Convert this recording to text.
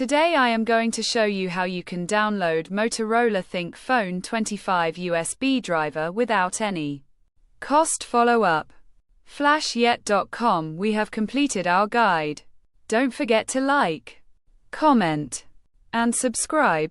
Today I am going to show you how you can download Motorola Think Phone 25 USB driver without any cost. Follow up. Flashyet.com. We have completed our guide. Don't forget to like, comment, and subscribe.